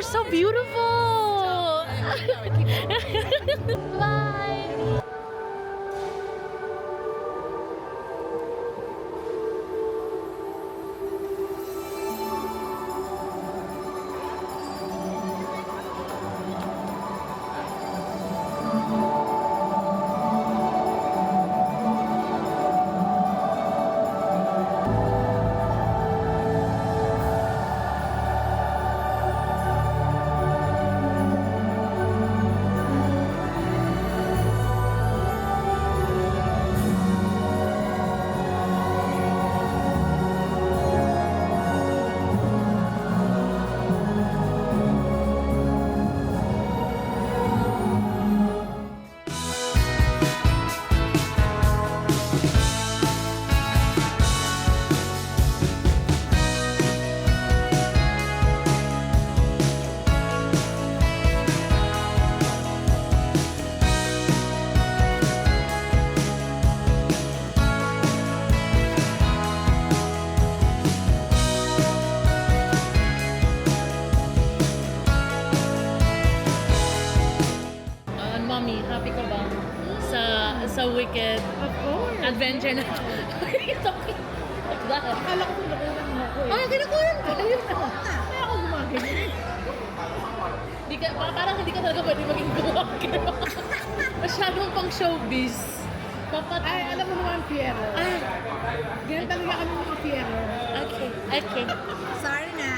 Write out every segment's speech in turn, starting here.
You're so beautiful. Bye. Mommy, happy ka ba sa Wicked Of course. adventure na? What are you talking like that? Akala ko kinukunan mo ako eh. Ay, kinukunan ko! Ayun na. Kaya ako gumaganyan. Di ka, parang hindi ka talaga pwede maging vlogger. Masyadong pang showbiz. Ay, alam mo naman, Piero. Ay, Ganyan talaga kami mga Piero. okay, okay. Sorry na.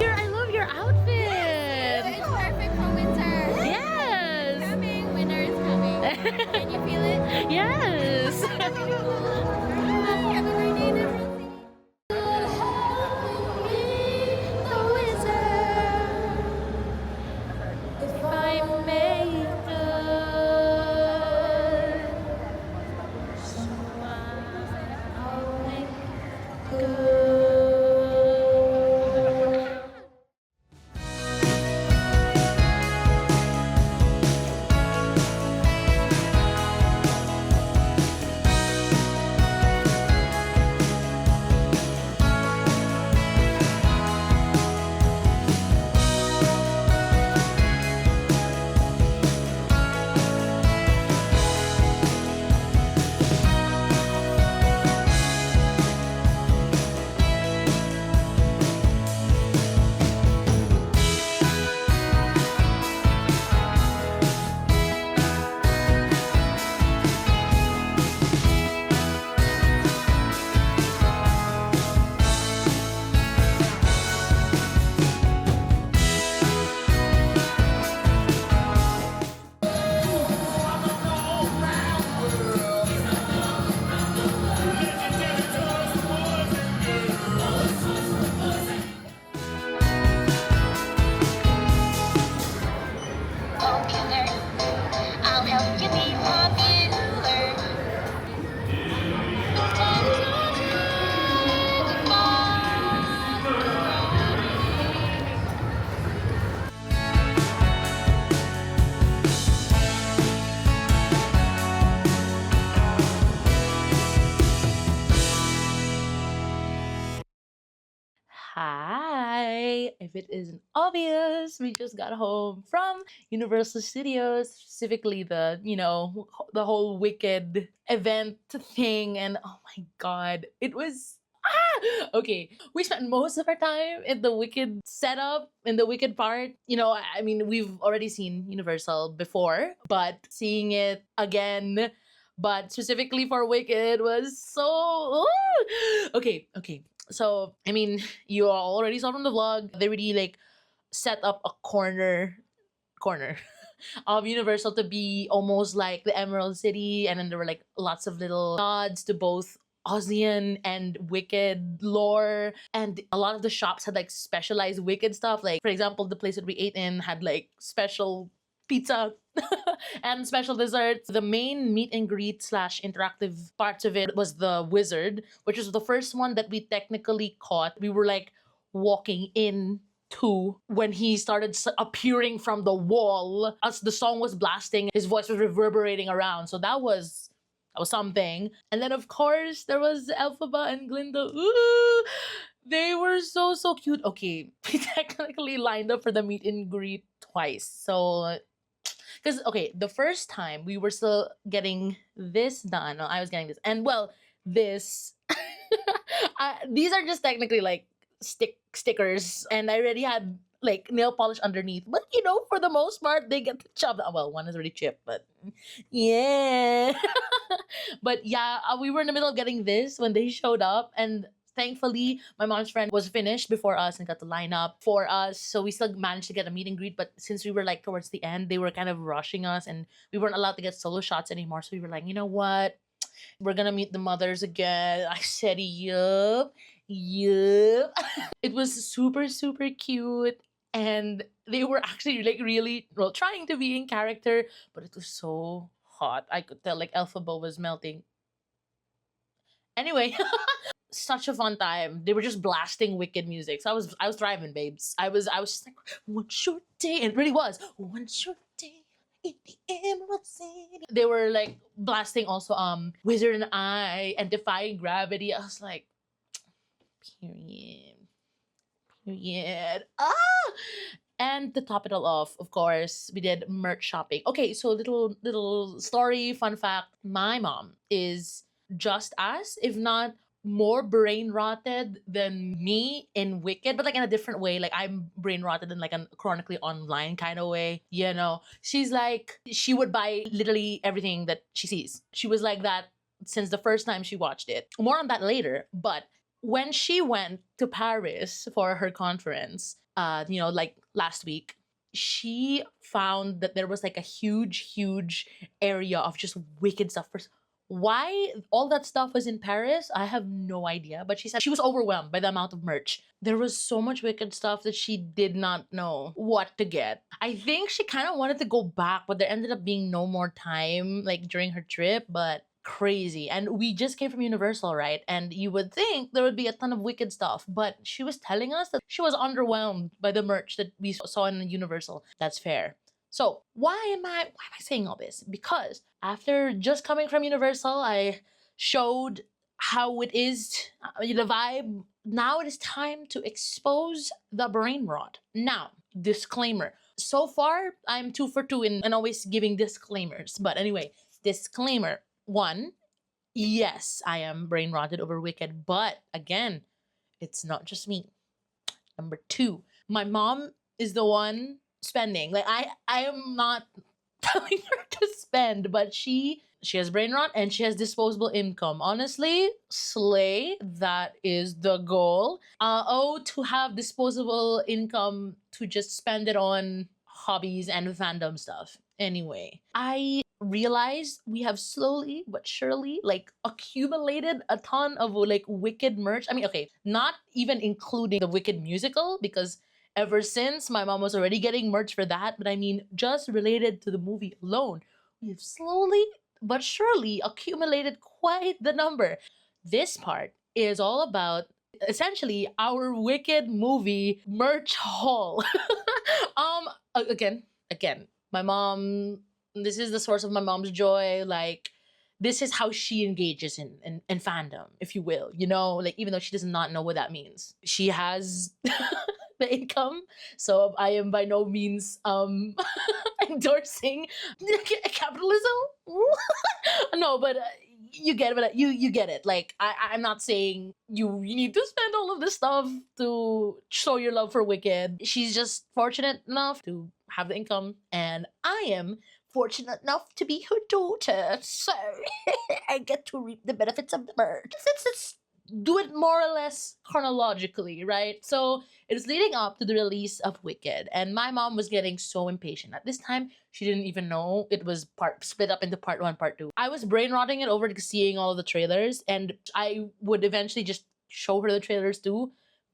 I love your outfit. It's perfect for winter. Yes. Coming, winter is coming. Can you feel it? Yes. Have a great day, everyone. If I make good, I'll make good. Popular, I'll help you be popular. Hi. If it isn't obvious, we just got home from Universal Studios, specifically the whole Wicked event thing, and oh my god, it was okay. We spent most of our time in the Wicked setup, in the Wicked part. I mean, we've already seen Universal before, but seeing it again, but specifically for Wicked, was so okay. So I mean, you already saw from the vlog. They really like set up a corner corner of Universal to be almost like the Emerald City, and then there were like lots of little nods to both Ozian and Wicked lore, and a lot of the shops had like specialized Wicked stuff. Like, for example, the place that we ate in had like special pizza and special desserts. The main meet and greet slash interactive parts of it was the wizard, which was the first one that we technically caught. We were like walking in to when he started appearing from the wall as the song was blasting, his voice was reverberating around, so that was something. And then of course there was Elphaba and Glinda. Ooh, they were so cute. Okay, we technically lined up for the meet and greet twice, so because okay, the first time we were still getting this done. No, I was getting this, and well, this these are just technically like stickers, and I already had like nail polish underneath. But you know, for the most part, they get chopped. Well, one is already chipped, but yeah. But yeah, we were in the middle of getting this when they showed up, and thankfully my mom's friend was finished before us and got the line up for us, so we still managed to get a meet and greet. But since we were like towards the end, they were kind of rushing us, and we weren't allowed to get solo shots anymore, so we were like, you know what, we're gonna meet the mothers again. I said, yup. It was super cute, and they were actually like really well trying to be in character, but it was so hot. I could tell like Elphaba was melting. Anyway, such a fun time. They were just blasting Wicked music. So I was thriving, babes. I was just like, one short day, and it really was one short day in the Emerald City. They were like blasting also Wizard and I and Defying Gravity. I was like, period. And to top it all off, of course, we did merch shopping. Okay, so little story, fun fact. My mom is just as, if not more brain rotted than me in Wicked, but like in a different way. Like I'm brain rotted in like a chronically online kind of way, you know. She's like, she would buy literally everything that she sees. She was like that since the first time she watched it. More on that later, but when she went to Paris for her conference, you know, like last week, she found that there was like a huge area of just Wicked stuff. Why all that stuff was in Paris, I have no idea. But she said she was overwhelmed by the amount of merch. There was so much Wicked stuff that she did not know what to get. I think she kind of wanted to go back, but there ended up being no more time like during her trip. But crazy. And we just came from Universal, right? And you would think there would be a ton of Wicked stuff, but she was telling us that she was underwhelmed by the merch that we saw in Universal. That's fair. So why am I saying all this? Because after just coming from Universal, I showed how it is, the vibe. Now it is time to expose the brain rot. Now, disclaimer. So far, I'm 2 for 2 in always giving disclaimers. But anyway, disclaimer. 1, yes, I am brain rotted over Wicked, but again, it's not just me. Number 2, my mom is the one spending. Like I am not telling her to spend, but she has brain rot and she has disposable income. Honestly, slay. That is the goal. To have disposable income to just spend it on hobbies and fandom stuff. Anyway, I realized we have slowly but surely like accumulated a ton of like Wicked merch. I mean, okay, not even including the Wicked musical, because ever since my mom was already getting merch for that, but I mean just related to the movie alone, we've slowly but surely accumulated quite the number. This part is all about essentially our Wicked movie merch haul. Again, my mom, this is the source of my mom's joy. Like, this is how she engages in fandom, if you will, you know, like even though she does not know what that means. She has the income, so I am by no means endorsing capitalism. No, but you get it. You get it. Like I'm not saying you need to spend all of this stuff to show your love for Wicked. She's just fortunate enough to have the income, and I am fortunate enough to be her daughter, so I get to reap the benefits of the merch. It's do it more or less chronologically, right? So it was leading up to the release of Wicked, and my mom was getting so impatient. At this time, she didn't even know it was split up into part one, part two. I was brain rotting it over seeing all of the trailers, and I would eventually just show her the trailers too,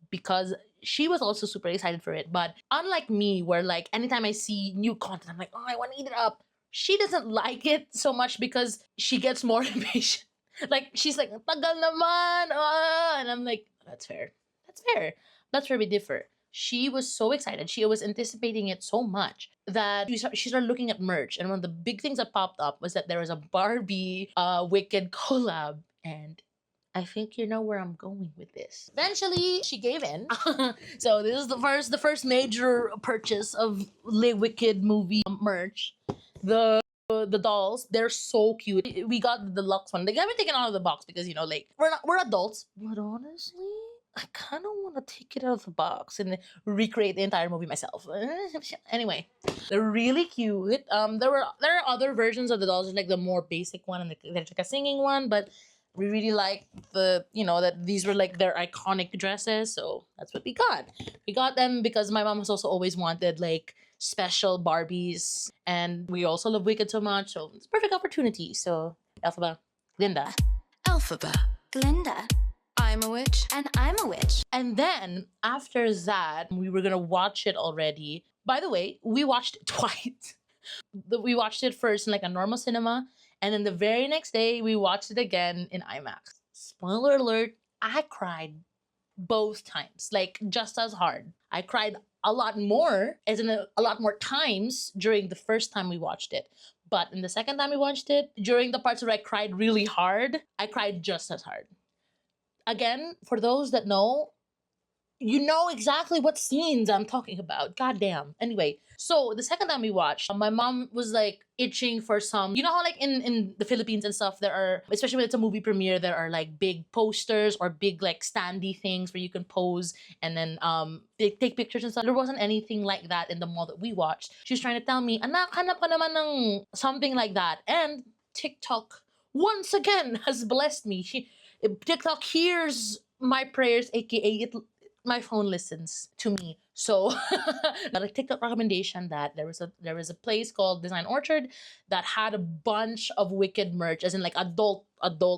because she was also super excited for it. But unlike me, where like anytime I see new content, I'm like, oh, I want to eat it up. She doesn't like it so much because she gets more impatient. Like she's like, tagal naman, and I'm like, that's fair. That's fair. That's where we differ. She was so excited. She was anticipating it so much that she started looking at merch. And one of the big things that popped up was that there was a Barbie Wicked collab. And I think you know where I'm going with this. Eventually, she gave in. So this is the first major purchase of Le Wicked movie merch. The dolls, they're so cute. We got the deluxe one. They haven't taken it out of the box because you know, like we're adults. But honestly, I kind of want to take it out of the box and recreate the entire movie myself. Anyway, they're really cute. There are other versions of the dolls, like the more basic one and there's like a singing one, but we really like that these were like their iconic dresses, so that's what we got. We got them because my mom has also always wanted like special Barbies, and we also love Wicked so much, so it's a perfect opportunity. So Elphaba, Linda. Alphaba, Glinda. I'm a witch. And I'm a witch. And then after that, we were gonna watch it already. By the way, we watched it twice. We watched it first in like a normal cinema, and then the very next day we watched it again in IMAX. Spoiler alert, I cried both times, like just as hard. I cried a lot more, as in a lot more times during the first time we watched it. But in the second time we watched it, during the parts where I cried really hard, I cried just as hard. Again, for those that know, you know exactly what scenes I'm talking about. Goddamn. Anyway, so the second time we watched, my mom was like itching for some. You know how like in the Philippines and stuff, there are, especially when it's a movie premiere, there are like big posters or big like standy things where you can pose and then they take pictures and stuff. There wasn't anything like that in the mall that we watched. She was trying to tell me, anak, hanap ka naman ng something like that. And TikTok once again has blessed me. TikTok hears my prayers, aka my phone listens to me. So got a TikTok recommendation that there was a place called Design Orchard that had a bunch of Wicked merch, as in like adult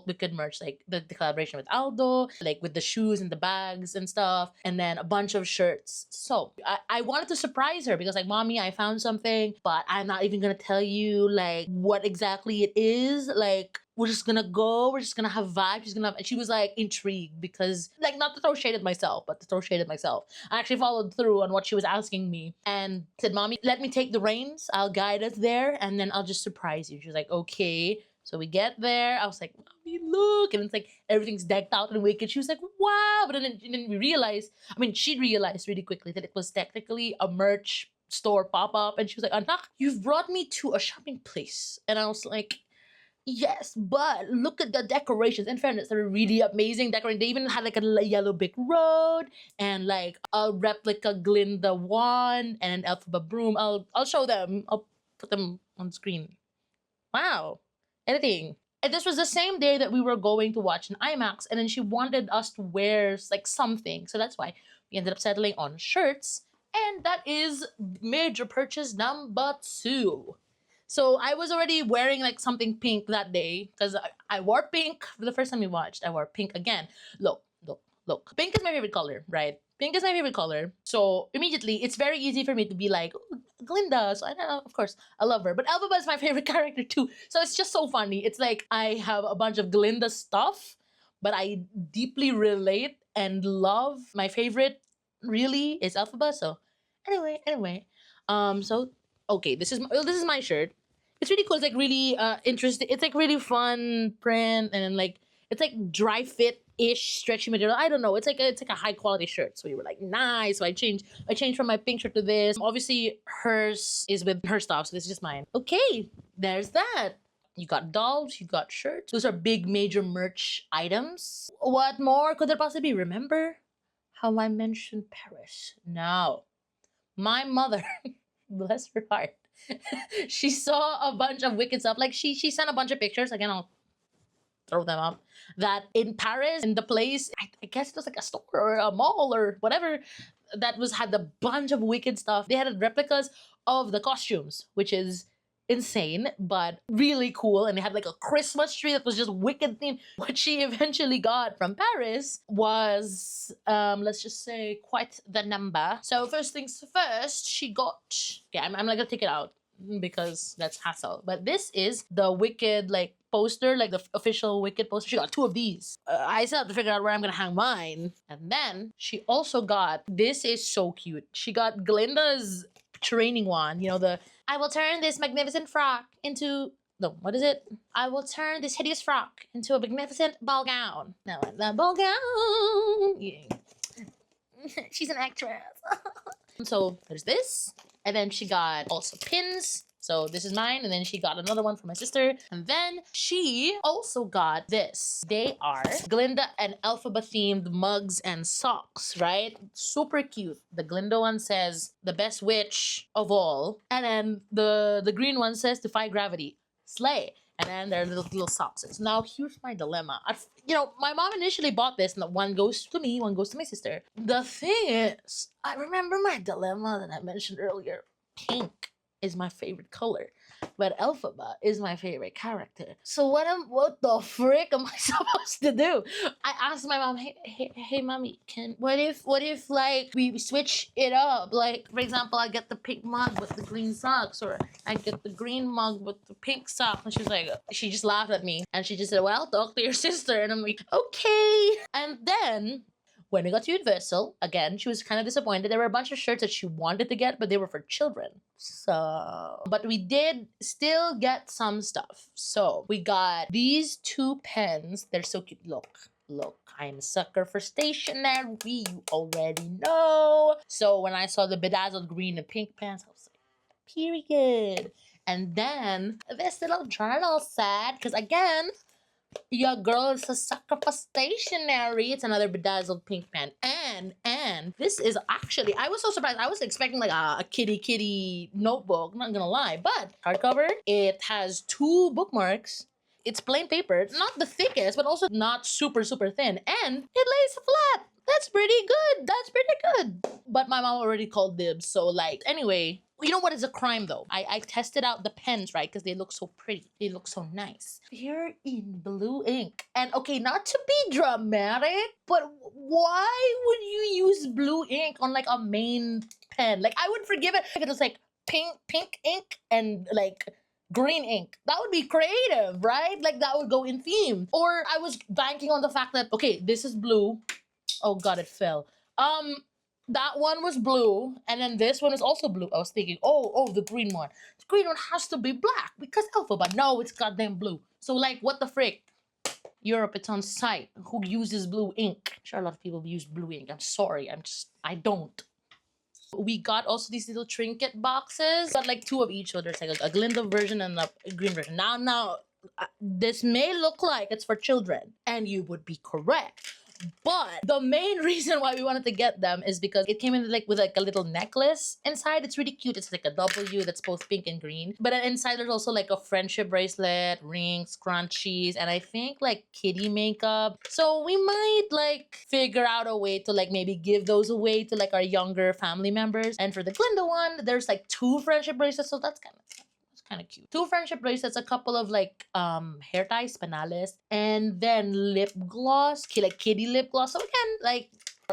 Wicked merch, like the collaboration with Aldo, like with the shoes and the bags and stuff, and then a bunch of shirts. So I wanted to surprise her because like, mommy, I found something, but I'm not even gonna tell you like what exactly it is. Like, we're just gonna go, we're just gonna have vibes. And she was like intrigued because, like, not to throw shade at myself, but to throw shade at myself. I actually followed through on what she was asking me and said, mommy, let me take the reins. I'll guide us there and then I'll just surprise you. She was like, okay. So we get there. I was like, mommy, look. And it's like everything's decked out and wicked. She was like, wow. But then we realized, she realized really quickly that it was technically a merch store pop-up. And she was like, anak, you've brought me to a shopping place. And I was like, yes, but look at the decorations. In fairness, they're really amazing decorating. They even had like a yellow brick road and like a replica Glinda wand and an Elphaba broom. I'll show them. I'll put them on screen. Wow, editing. And this was the same day that we were going to watch an IMAX, and then she wanted us to wear like something, so that's why we ended up settling on shirts, and that is major purchase number 2. So I was already wearing like something pink that day because I wore pink for the first time we watched. I wore pink again. Look. Pink is my favorite color, right? Pink is my favorite color. So immediately, it's very easy for me to be like, "Ooh, Glinda." So I know, of course, I love her. But Elphaba is my favorite character too. So it's just so funny. It's like I have a bunch of Glinda stuff, but I deeply relate and love. My favorite really is Elphaba. So anyway. So okay, this is my shirt. It's really cool. It's like really interesting. It's like really fun print, and then like it's like dry fit ish stretchy material. I don't know. It's like a high quality shirt. So we were like, nice. So I changed from my pink shirt to this. Obviously hers is with her stuff, so this is just mine. Okay, there's that. You got dolls, you got shirts. Those are big major merch items. What more could there possibly be? Remember how I mentioned Paris? No. My mother, bless her heart, she saw a bunch of Wicked stuff. Like she sent a bunch of pictures. Again, throw them up, that in Paris, in the place, I guess it was like a store or a mall or whatever, that was had a bunch of wicked stuff. They had replicas of the costumes, which is insane but really cool, and they had like a Christmas tree that was just wicked themed. What she eventually got from Paris was let's just say quite the number. So first things first, she got, okay, I'm not gonna take it out because that's hassle, but this is the wicked like poster, like the official wicked poster. She got 2 of these. I still have to figure out where I'm gonna hang mine. And then she also got, this is so cute, she got Glinda's training one, you know, the I will turn this magnificent frock into, no, what is it? I will turn this hideous frock into a magnificent ball gown. No, the ball gown. Yeah. She's an actress. So there's this. And then she got also pins. So this is mine. And then she got another one for my sister. And then she also got this. They are Glinda and Elphaba themed mugs and socks, right? Super cute. The Glinda one says, the best witch of all. And then the green one says, defy gravity. Slay. And then there are little socks. Now here's my dilemma. You know, my mom initially bought this, and one goes to me, one goes to my sister. The thing is, I remember my dilemma that I mentioned earlier. Pink is my favorite color, but Elphaba is my favorite character. So what the frick am I supposed to do? I asked my mom, hey mommy, what if like we switch it up? Like, for example, I get the pink mug with the green socks, or I get the green mug with the pink socks. And she was like, she just laughed at me and she just said, well, talk to your sister. And I'm like, okay. And then when we got to Universal, again, she was kind of disappointed. There were a bunch of shirts that she wanted to get, but they were for children. So, but we did still get some stuff. So we got these 2 pens. They're so cute. Look, I'm a sucker for stationery. You already know. So when I saw the bedazzled green and pink pens, I was like, period. And then this little journal set, because again, your girl is a sucker for stationery. It's another bedazzled pink pen. And this is actually, I was so surprised. I was expecting like a kitty notebook, not gonna lie. But hardcover, it has 2 bookmarks. It's plain paper, not the thickest, but also not super thin. And it lays flat. That's pretty good. But my mom already called dibs. So like, anyway, you know what is a crime though? I tested out the pens, right? Because they look so pretty. They look so nice. They're in blue ink. And okay, not to be dramatic, but why would you use blue ink on like a main pen? Like, I would forgive it if it was like pink ink and like green ink. That would be creative, right? Like, that would go in theme. Or I was banking on the fact that, okay, this is blue. Oh god, it fell. That one was blue, and then this one is also blue. I was thinking, oh, the green one. The green one has to be black because Elphaba. No, it's goddamn blue. So like, what the frick? Europe, it's on site. Who uses blue ink? I'm sure a lot of people use blue ink. I'm sorry, I don't. We got also these little trinket boxes, but like 2 of each. So there's like a Glinda version and a green version. Now, this may look like it's for children, and you would be correct. But the main reason why we wanted to get them is because it came in like with like a little necklace inside. It's really cute. It's like a W that's both pink and green. But inside there's also like a friendship bracelet, rings, scrunchies, and I think like kitty makeup. So we might like figure out a way to like maybe give those away to like our younger family members. And for the Glinda one, there's like 2 friendship bracelets. So that's kind of cute. 2 friendship bracelets, a couple of like hair ties, panales, and then lip gloss, like kitty lip gloss. So again, like,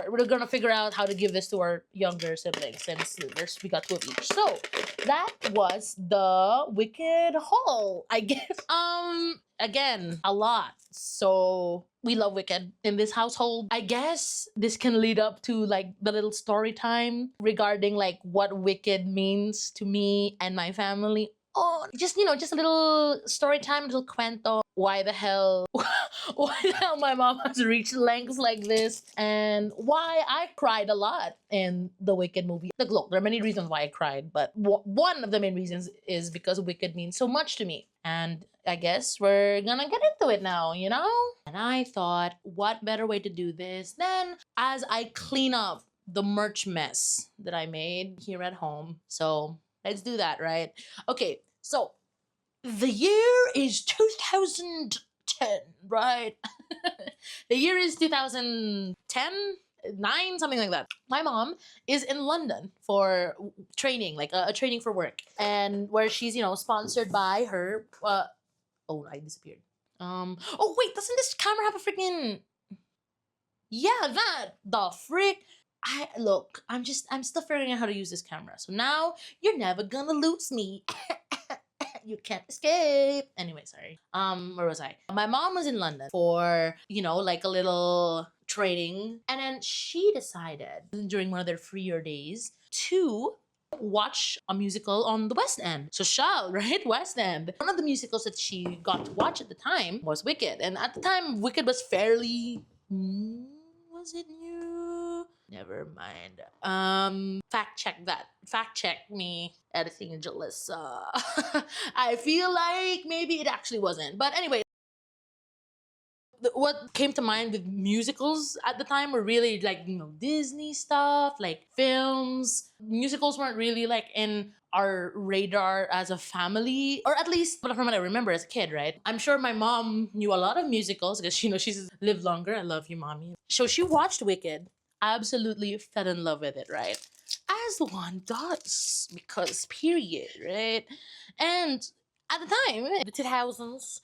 we're gonna figure out how to give this to our younger siblings since we got 2 of each. So that was the Wicked haul, I guess. Again, a lot. So we love Wicked in this household. I guess this can lead up to like the little story time regarding like what Wicked means to me and my family. Oh, just, you know, just a little story time, little cuento. Why the hell my mom has reached lengths like this, and why I cried a lot in the Wicked movie. Look, there are many reasons why I cried, but one of the main reasons is because Wicked means so much to me. And I guess we're gonna get into it now, you know? And I thought, what better way to do this than as I clean up the merch mess that I made here at home. So let's do that, right? Okay, so the year is 2002. 10, right? The year is 2010, 9, something like that. My mom is in London for training, like a training for work, and where she's, sponsored by her. Oh, I disappeared. Oh wait, doesn't this camera have a freaking? Yeah, that the frick. I'm still figuring out how to use this camera. So now you're never gonna lose me. You can't escape. Anyway, sorry. Where was I? My mom was in London for, like a little training. And then she decided during one of their freer days to watch a musical on the West End. So Shal, right? West End. One of the musicals that she got to watch at the time was Wicked. And at the time, Wicked was fairly was it new? Never mind. Fact check that. Fact check me, editing Jalissa. I feel like maybe it actually wasn't. But anyway, what came to mind with musicals at the time were really like, Disney stuff, like films. Musicals weren't really like in our radar as a family, or at least from what I remember as a kid, right? I'm sure my mom knew a lot of musicals because she's lived longer. I love you, mommy. So she watched Wicked, absolutely fell in love with it, right? As one does, because period, right? And at the time, the 2000s,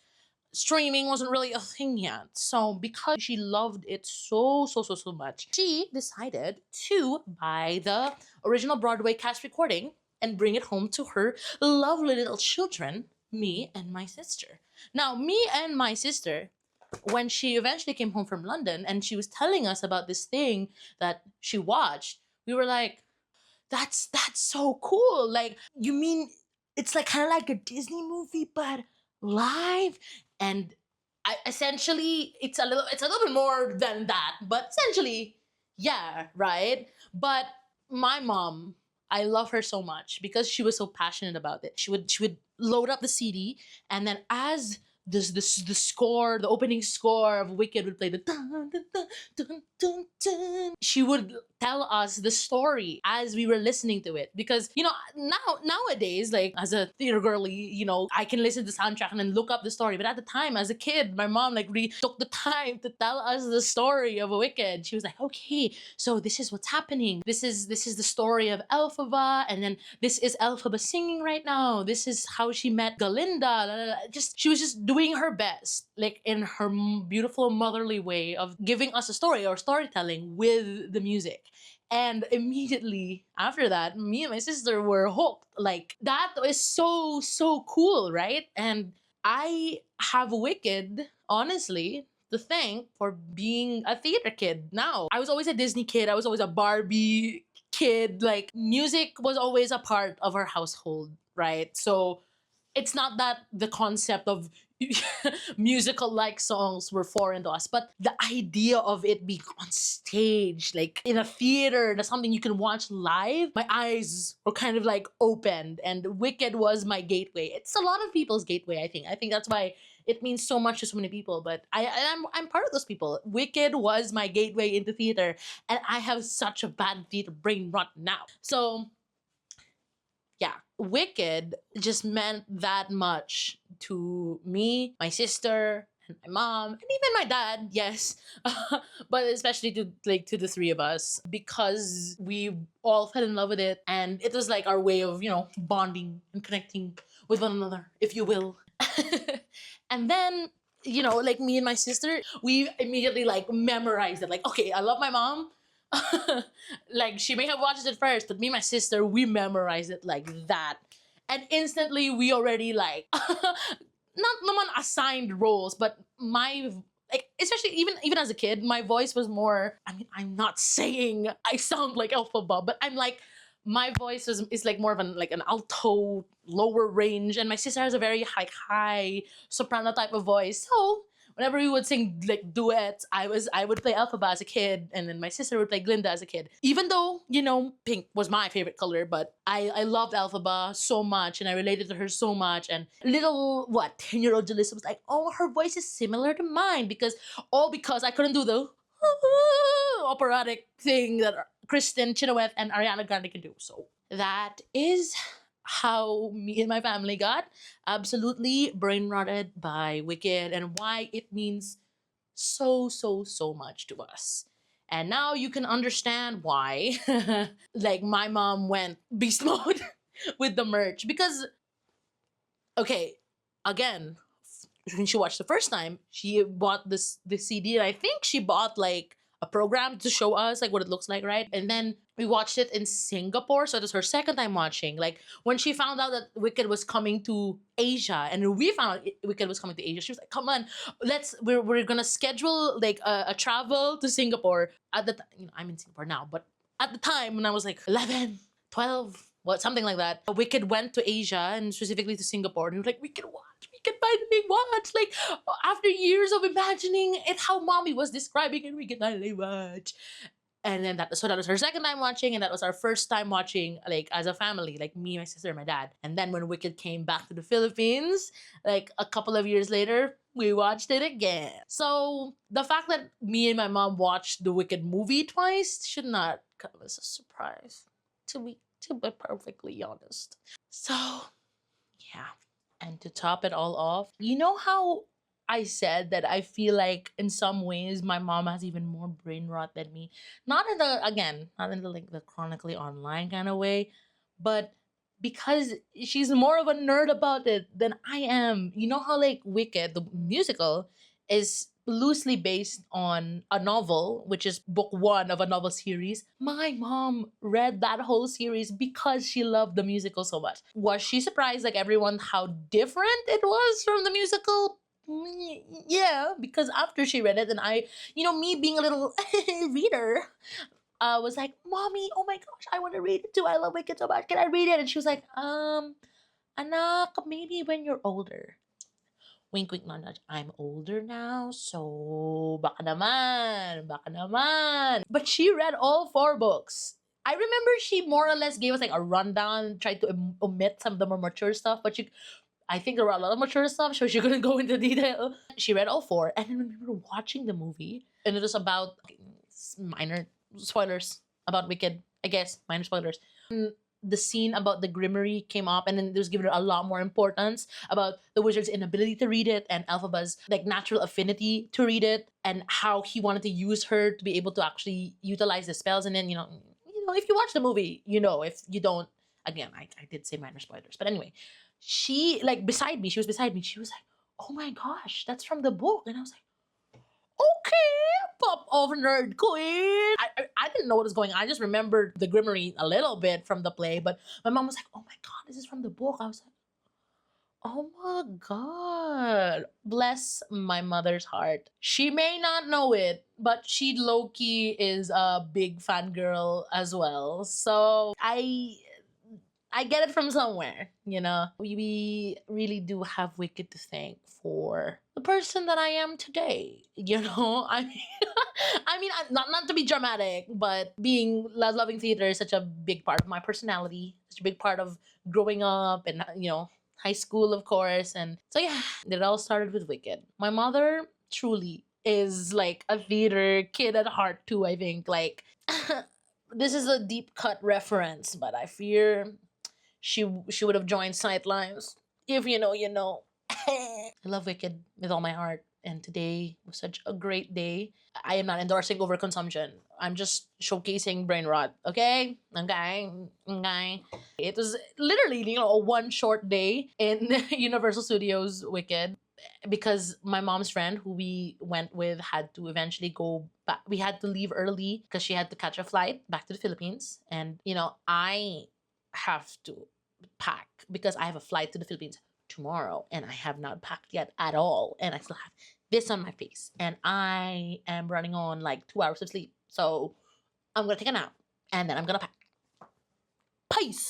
streaming wasn't really a thing yet. So because she loved it so much, she decided to buy the original Broadway cast recording and bring it home to her lovely little children, me and my sister. Now, me and my sister, when she eventually came home from London and she was telling us about this thing that she watched, we were like, that's so cool. Like, you mean it's like kind of like a Disney movie but live? And essentially it's a little bit more than that, but essentially, yeah, right? But my mom, I love her so much because she was so passionate about it. She would load up the CD, and then as the score, the opening score of Wicked would play the dun, dun, dun, dun, dun, dun. She would tell us the story as we were listening to it, because nowadays, like as a theater girly, I can listen to the soundtrack and then look up the story. But at the time, as a kid, my mom like really took the time to tell us the story of Wicked. She was like, okay, so this is what's happening. This is the story of Elphaba, and then this is Elphaba singing right now. This is how she met Galinda. La, la, la. She was just doing her best, like in her beautiful motherly way of giving us a story or storytelling with the music. And immediately after that, me and my sister were hooked. Like, that is so cool, right? And I have Wicked, honestly, to thank for being a theater kid now. I was always a Disney kid. I was always a Barbie kid. Like, music was always a part of our household, right? So it's not that the concept of musical like songs were foreign to us, but the idea of it being on stage, like in a theater, that's something you can watch live, my eyes were kind of like opened, and Wicked was my gateway. It's a lot of people's gateway, I think. I think that's why it means so much to so many people, but I'm part of those people. Wicked was my gateway into theater, and I have such a bad theater brain rot now. So yeah, Wicked just meant that much to me, my sister, and my mom, and even my dad, yes. But especially to the three of us, because we all fell in love with it, and it was like our way of, bonding and connecting with one another, if you will. And then, like me and my sister, we immediately like memorized it. Like, okay, I love my mom. Like, she may have watched it first, but me and my sister, we memorized it like that. And instantly we already like not naman assigned roles, but my, like, especially even as a kid, my voice was more, I mean, I'm not saying I sound like Elphaba, but I'm like, my voice is like more of an alto lower range, and my sister has a very high soprano type of voice. So whenever we would sing like duets, I would play Elphaba as a kid, and then my sister would play Glinda as a kid. Even though, pink was my favorite color, but I loved Elphaba so much, and I related to her so much. And little 10-year-old Jalissa was like, oh, her voice is similar to mine, because I couldn't do the operatic thing that Kristen Chenoweth and Ariana Grande can do. So that is how me and my family got absolutely brain rotted by Wicked and why it means so much to us. And now you can understand why like my mom went beast mode with the merch because okay, again, when she watched the first time, she bought this CD, and I think she bought like a program to show us like what it looks like, right? And then we watched it in Singapore, so it was her second time watching. Like when she found out that Wicked was coming to Asia, and we found out Wicked was coming to Asia, she was like, "Come on, we're gonna schedule like a travel to Singapore." At the time, I'm in Singapore now, but at the time when I was like 11, 12, what something like that, Wicked went to Asia and specifically to Singapore, and we were like, we can finally watch. Like after years of imagining it, how mommy was describing it, we can finally watch. And then that was her second time watching, and that was our first time watching like as a family, like me, my sister, and my dad. And then when Wicked came back to the Philippines, like a couple of years later, we watched it again. So the fact that me and my mom watched the Wicked movie twice should not come as a surprise, to be perfectly honest. So yeah. And to top it all off, you know how I said that I feel like in some ways my mom has even more brain rot than me. Not in the again, not in the like the chronically online kind of way, but because she's more of a nerd about it than I am. You know how like Wicked, the musical, is loosely based on a novel, which is book one of a novel series. My mom read that whole series because she loved the musical so much. Was she surprised, like everyone, how different it was from the musical? Yeah, because after she read it, and I, me being a little reader, was like, "Mommy, oh my gosh, I want to read it too. I love Wicked so much. Can I read it?" And she was like, anak, maybe when you're older. Wink, wink, nudge, nudge. I'm older now, so baka naman, baka naman. But she read all 4 books. I remember she more or less gave us like a rundown, tried to omit some of the more mature stuff, but I think there were a lot of mature stuff, so she couldn't go into detail. She read all 4, and then when we were watching the movie, and it was about minor spoilers about Wicked, I guess, minor spoilers. The scene about the Grimmery came up, and then it was given a lot more importance about the wizard's inability to read it and Elphaba's like natural affinity to read it, and how he wanted to use her to be able to actually utilize the spells. And then if you watch the movie, if you don't, again, I did say minor spoilers, but anyway, she like beside me, she was beside me, she was like, "Oh my gosh, that's from the book," and I was like, "Okay, pop of nerd queen." I didn't know what was going on. I just remembered the Grimmery a little bit from the play, but my mom was like, "Oh my god, this is from the book." I was like, "Oh my god." Bless my mother's heart. She may not know it, but she low-key is a big fangirl as well. So I get it from somewhere. We really do have Wicked to thank for the person that I am today. I mean, not to be dramatic, but being loving theater is such a big part of my personality, such a big part of growing up, and high school, of course. And so yeah, it all started with Wicked. My mother truly is like a theater kid at heart too. I think like this is a deep cut reference, but I fear she would have joined Sightlines. If you know, you know. I love Wicked with all my heart, and today was such a great day. I am not endorsing overconsumption. I'm just showcasing brain rot. Okay, okay, okay. It was literally a one short day in Universal Studios Wicked, because my mom's friend who we went with had to eventually go back. We had to leave early because she had to catch a flight back to the Philippines, and I have to pack because I have a flight to the Philippines tomorrow, and I have not packed yet at all, and I still have this on my face, and I am running on like 2 hours of sleep. So I'm gonna take a nap, and then I'm gonna pack.